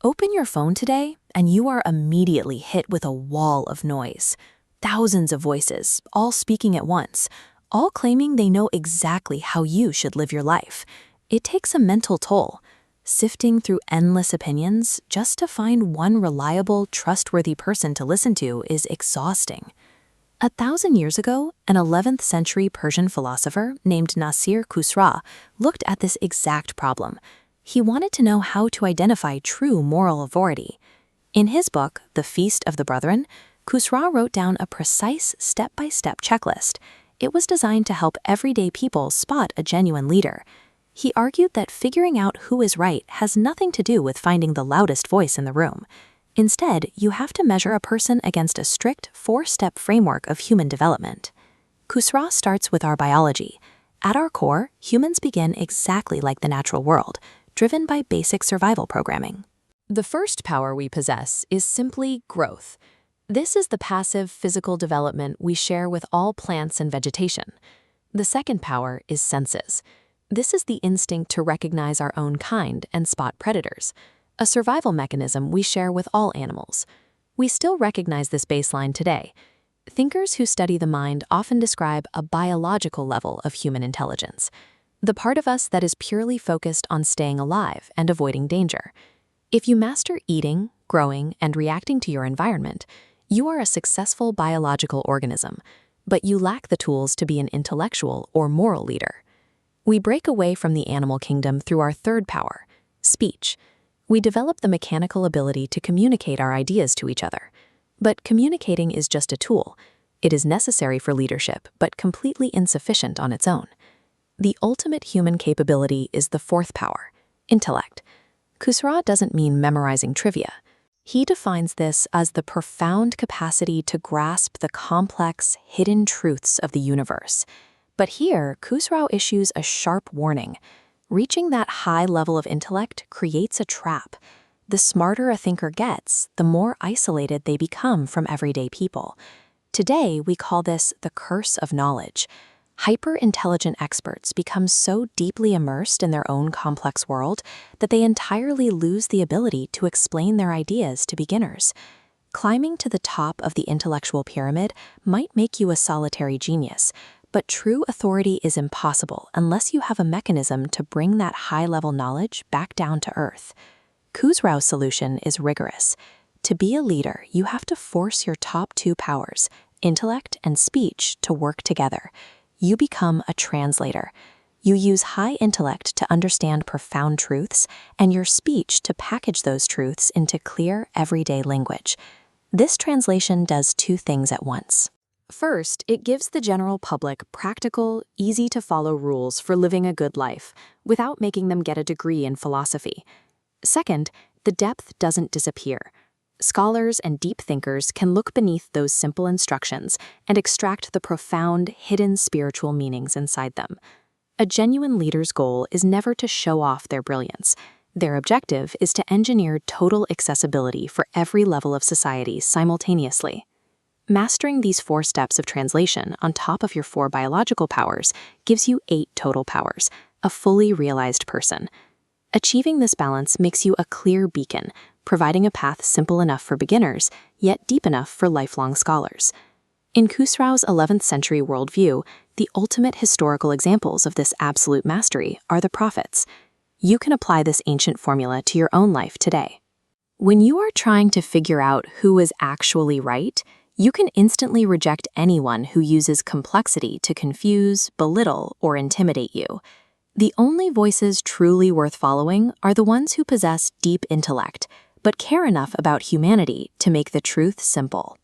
Open your phone today, and you are immediately hit with a wall of noise. Thousands of voices, all speaking at once, all claiming they know exactly how you should live your life. It takes a mental toll, sifting through endless opinions just to find one reliable, trustworthy person to listen to is exhausting. 1,000 years ago, an 11th century Persian philosopher named Nasir Khosrow looked at this exact problem. He wanted to know how to identify true moral authority. In his book, The Feast of the Brethren, Khusraw wrote down a precise step-by-step checklist. It was designed to help everyday people spot a genuine leader. He argued that figuring out who is right has nothing to do with finding the loudest voice in the room. Instead, you have to measure a person against a strict 4-step framework of human development. Khusraw starts with our biology. At our core, humans begin exactly like the natural world, driven by basic survival programming. The first power we possess is simply growth. This is the passive physical development we share with all plants and vegetation. The second power is senses. This is the instinct to recognize our own kind and spot predators, a survival mechanism we share with all animals. We still recognize this baseline today. Thinkers who study the mind often describe a biological level of human intelligence, the part of us that is purely focused on staying alive and avoiding danger. If you master eating, growing, and reacting to your environment, you are a successful biological organism, but you lack the tools to be an intellectual or moral leader. We break away from the animal kingdom through our third power, speech. We develop the mechanical ability to communicate our ideas to each other. But communicating is just a tool. It is necessary for leadership, but completely insufficient on its own. The ultimate human capability is the fourth power, intellect. Khusraw doesn't mean memorizing trivia. He defines this as the profound capacity to grasp the complex, hidden truths of the universe. But here, Khusraw issues a sharp warning. Reaching that high level of intellect creates a trap. The smarter a thinker gets, the more isolated they become from everyday people. Today, we call this the curse of knowledge. Hyper-intelligent experts become so deeply immersed in their own complex world that they entirely lose the ability to explain their ideas to beginners. Climbing to the top of the intellectual pyramid might make you a solitary genius, but true authority is impossible unless you have a mechanism to bring that high-level knowledge back down to earth. Khusraw's solution is rigorous. To be a leader, you have to force your top two powers, intellect and speech, to work together. You become a translator. You use high intellect to understand profound truths, and your speech to package those truths into clear, everyday language. This translation does two things at once. First, it gives the general public practical, easy-to-follow rules for living a good life, without making them get a degree in philosophy. Second, the depth doesn't disappear. Scholars and deep thinkers can look beneath those simple instructions and extract the profound, hidden spiritual meanings inside them. A genuine leader's goal is never to show off their brilliance. Their objective is to engineer total accessibility for every level of society simultaneously. Mastering these 4 steps of translation on top of your 4 biological powers gives you 8 total powers, a fully realized person. Achieving this balance makes you a clear beacon, providing a path simple enough for beginners, yet deep enough for lifelong scholars. In Khusraw's 11th century worldview, the ultimate historical examples of this absolute mastery are the prophets. You can apply this ancient formula to your own life today. When you are trying to figure out who is actually right, you can instantly reject anyone who uses complexity to confuse, belittle, or intimidate you. The only voices truly worth following are the ones who possess deep intellect, but care enough about humanity to make the truth simple.